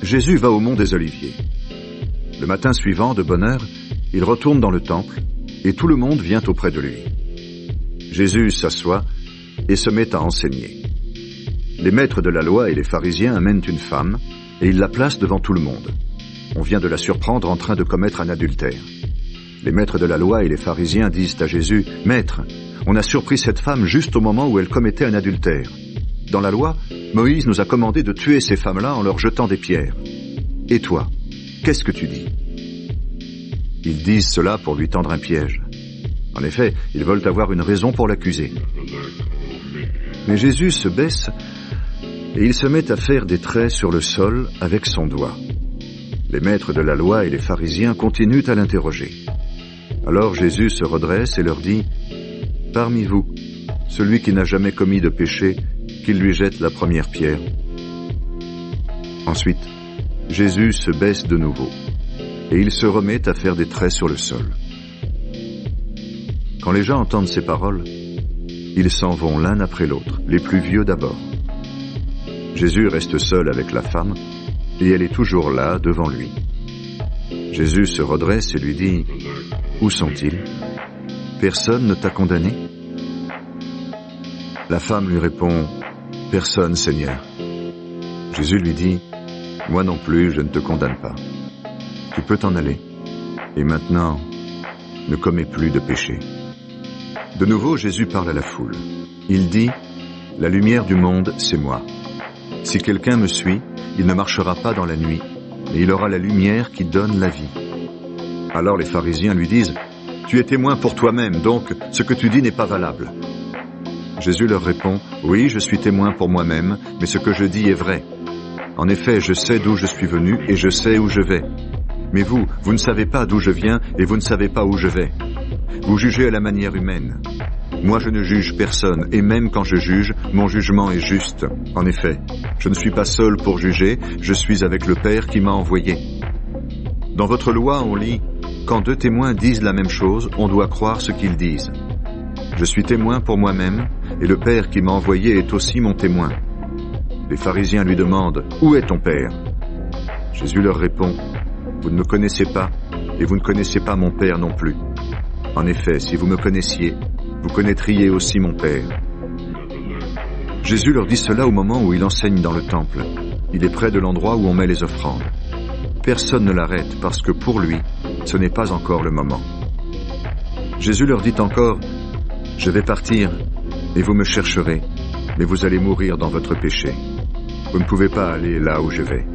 Jésus va au mont des Oliviers. Le matin suivant, de bonne heure, il retourne dans le temple, et tout le monde vient auprès de lui. Jésus s'assoit et se met à enseigner. Les maîtres de la loi et les pharisiens amènent une femme, et ils la placent devant tout le monde. On vient de la surprendre en train de commettre un adultère. Les maîtres de la loi et les pharisiens disent à Jésus, « Maître, on a surpris cette femme juste au moment où elle commettait un adultère. Dans la loi, Moïse nous a commandé de tuer ces femmes-là en leur jetant des pierres. Et toi, qu'est-ce que tu dis ?» Ils disent cela pour lui tendre un piège. En effet, ils veulent avoir une raison pour l'accuser. Mais Jésus se baisse et il se met à faire des traits sur le sol avec son doigt. Les maîtres de la loi et les pharisiens continuent à l'interroger. Alors Jésus se redresse et leur dit, « Parmi vous, celui qui n'a jamais commis de péché, qu'il lui jette la première pierre. » Ensuite, Jésus se baisse de nouveau, et il se remet à faire des traits sur le sol. Quand les gens entendent ces paroles, ils s'en vont l'un après l'autre, les plus vieux d'abord. Jésus reste seul avec la femme, et elle est toujours là, devant lui. Jésus se redresse et lui dit, « Où sont-ils? Personne ne t'a condamné ?» La femme lui répond, « Personne, Seigneur. » Jésus lui dit, « Moi non plus, je ne te condamne pas. Tu peux t'en aller. Et maintenant, ne commets plus de péché. » De nouveau, Jésus parle à la foule. Il dit, « La lumière du monde, c'est moi. Si quelqu'un me suit, il ne marchera pas dans la nuit, mais il aura la lumière qui donne la vie. » Alors les pharisiens lui disent, « Tu es témoin pour toi-même, donc ce que tu dis n'est pas valable. » Jésus leur répond, « Oui, je suis témoin pour moi-même, mais ce que je dis est vrai. En effet, je sais d'où je suis venu et je sais où je vais. Mais vous ne savez pas d'où je viens et vous ne savez pas où je vais. Vous jugez à la manière humaine. Moi, je ne juge personne, et même quand je juge, mon jugement est juste. En effet, je ne suis pas seul pour juger, je suis avec le Père qui m'a envoyé. Dans votre loi, on lit, « Quand deux témoins disent la même chose, on doit croire ce qu'ils disent. » Je suis témoin pour moi-même, et le Père qui m'a envoyé est aussi mon témoin. Les pharisiens lui demandent, « Où est ton Père ?» Jésus leur répond, « Vous ne me connaissez pas, et vous ne connaissez pas mon Père non plus. En effet, si vous me connaissiez, vous connaîtriez aussi mon Père. » Jésus leur dit cela au moment où il enseigne dans le temple. Il est près de l'endroit où on met les offrandes. Personne ne l'arrête parce que pour lui, ce n'est pas encore le moment. Jésus leur dit encore, « Je vais partir et vous me chercherez, mais vous allez mourir dans votre péché. Vous ne pouvez pas aller là où je vais. »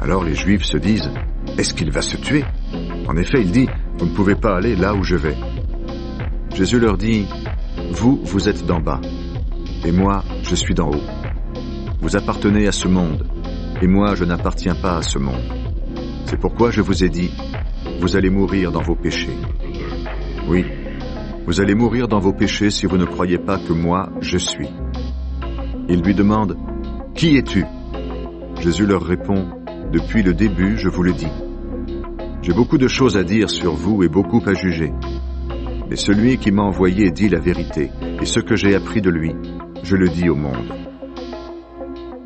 Alors les Juifs se disent, « Est-ce qu'il va se tuer ?» En effet, il dit, « Vous ne pouvez pas aller là où je vais. » Jésus leur dit, « Vous êtes d'en bas, et moi, je suis d'en haut. Vous appartenez à ce monde, et moi, je n'appartiens pas à ce monde. C'est pourquoi je vous ai dit, vous allez mourir dans vos péchés. Oui, vous allez mourir dans vos péchés si vous ne croyez pas que moi, je suis. » Ils lui demandent, « Qui es-tu » Jésus leur répond, « Depuis le début, je vous le dis. J'ai beaucoup de choses à dire sur vous et beaucoup à juger. Mais celui qui m'a envoyé dit la vérité, et ce que j'ai appris de lui, je le dis au monde. »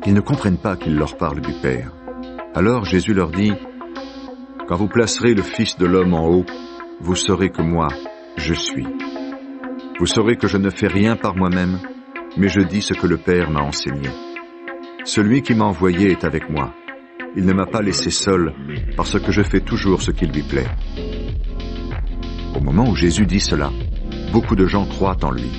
Ils ne comprennent pas qu'il leur parle du Père. Alors Jésus leur dit, « Quand vous placerez le Fils de l'homme en haut, vous saurez que moi, je suis. Vous saurez que je ne fais rien par moi-même, mais je dis ce que le Père m'a enseigné. Celui qui m'a envoyé est avec moi. Il ne m'a pas laissé seul, parce que je fais toujours ce qui lui plaît. » Au moment où Jésus dit cela, beaucoup de gens croient en lui.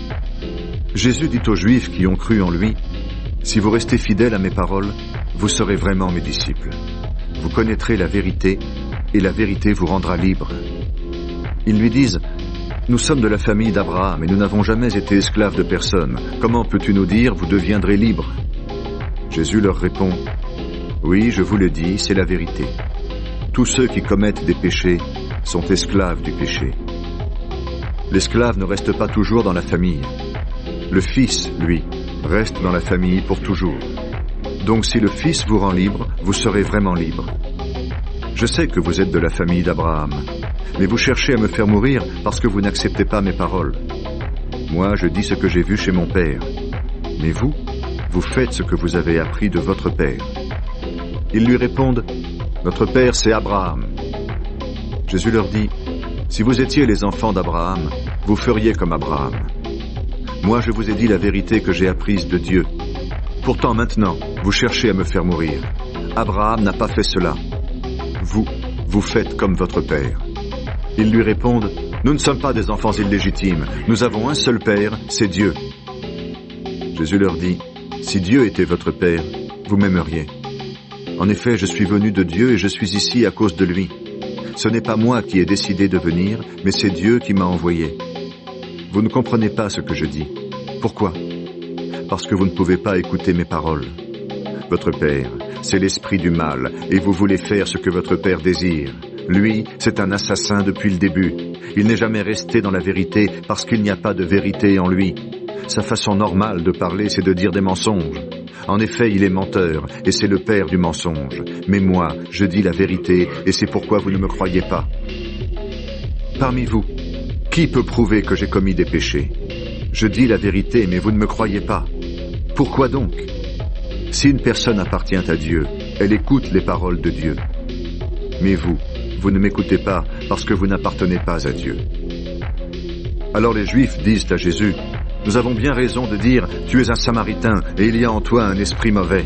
Jésus dit aux Juifs qui ont cru en lui, « Si vous restez fidèles à mes paroles, vous serez vraiment mes disciples. Vous connaîtrez la vérité, et la vérité vous rendra libre. » Ils lui disent, « Nous sommes de la famille d'Abraham, et nous n'avons jamais été esclaves de personne. Comment peux-tu nous dire, vous deviendrez libres ?» Jésus leur répond, « Oui, je vous le dis, c'est la vérité. Tous ceux qui commettent des péchés sont esclaves du péché. L'esclave ne reste pas toujours dans la famille. Le Fils, lui, reste dans la famille pour toujours. Donc si le Fils vous rend libre, vous serez vraiment libre. Je sais que vous êtes de la famille d'Abraham, mais vous cherchez à me faire mourir parce que vous n'acceptez pas mes paroles. Moi, je dis ce que j'ai vu chez mon Père. Mais vous faites ce que vous avez appris de votre Père. Ils lui répondent, « Notre père, c'est Abraham. » Jésus leur dit, « Si vous étiez les enfants d'Abraham, vous feriez comme Abraham. Moi, je vous ai dit la vérité que j'ai apprise de Dieu. Pourtant, maintenant, vous cherchez à me faire mourir. Abraham n'a pas fait cela. Vous faites comme votre père. » Ils lui répondent, « Nous ne sommes pas des enfants illégitimes. Nous avons un seul père, c'est Dieu. » Jésus leur dit, « Si Dieu était votre père, vous m'aimeriez. En effet, je suis venu de Dieu et je suis ici à cause de lui. Ce n'est pas moi qui ai décidé de venir, mais c'est Dieu qui m'a envoyé. Vous ne comprenez pas ce que je dis. Pourquoi? Parce que vous ne pouvez pas écouter mes paroles. Votre père, c'est l'esprit du mal, et vous voulez faire ce que votre père désire. Lui, c'est un assassin depuis le début. Il n'est jamais resté dans la vérité parce qu'il n'y a pas de vérité en lui. Sa façon normale de parler, c'est de dire des mensonges. En effet, il est menteur, et c'est le père du mensonge. Mais moi, je dis la vérité, et c'est pourquoi vous ne me croyez pas. Parmi vous, qui peut prouver que j'ai commis des péchés? Je dis la vérité, mais vous ne me croyez pas. Pourquoi donc? Si une personne appartient à Dieu, elle écoute les paroles de Dieu. Mais vous ne m'écoutez pas parce que vous n'appartenez pas à Dieu. Alors les Juifs disent à Jésus, « Nous avons bien raison de dire, tu es un Samaritain et il y a en toi un esprit mauvais. »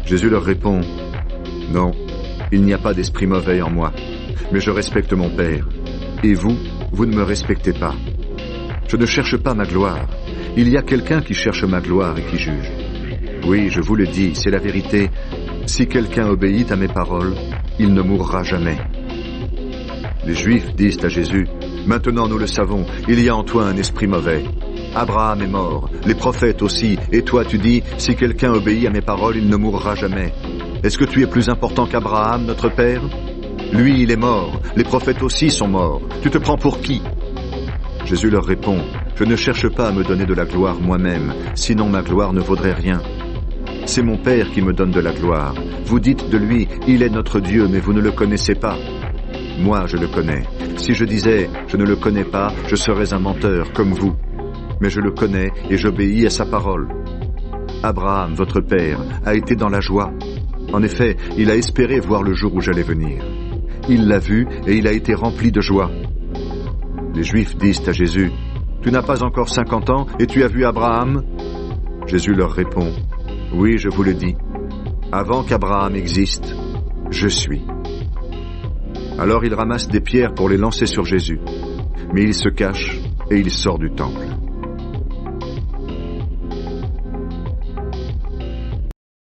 Jésus leur répond, « Non, il n'y a pas d'esprit mauvais en moi, mais je respecte mon Père. Et vous ne me respectez pas. Je ne cherche pas ma gloire. Il y a quelqu'un qui cherche ma gloire et qui juge. Oui, je vous le dis, c'est la vérité. Si quelqu'un obéit à mes paroles, il ne mourra jamais. » Les Juifs disent à Jésus, « Maintenant nous le savons, il y a en toi un esprit mauvais. Abraham est mort, les prophètes aussi, et toi tu dis, si quelqu'un obéit à mes paroles, il ne mourra jamais. Est-ce que tu es plus important qu'Abraham, notre père? Lui, il est mort, les prophètes aussi sont morts. Tu te prends pour qui? » Jésus leur répond, « Je ne cherche pas à me donner de la gloire moi-même, sinon ma gloire ne vaudrait rien. C'est mon Père qui me donne de la gloire. Vous dites de lui, il est notre Dieu, mais vous ne le connaissez pas. Moi, je le connais. Si je disais, je ne le connais pas, je serais un menteur, comme vous. Mais je le connais et j'obéis à sa parole. Abraham, votre père, a été dans la joie. En effet, il a espéré voir le jour où j'allais venir. Il l'a vu et il a été rempli de joie. » Les Juifs disent à Jésus, « Tu n'as pas encore 50 ans et tu as vu Abraham ?» Jésus leur répond, « Oui, je vous le dis. Avant qu'Abraham existe, je suis. » Alors il ramasse des pierres pour les lancer sur Jésus. Mais il se cache et il sort du temple.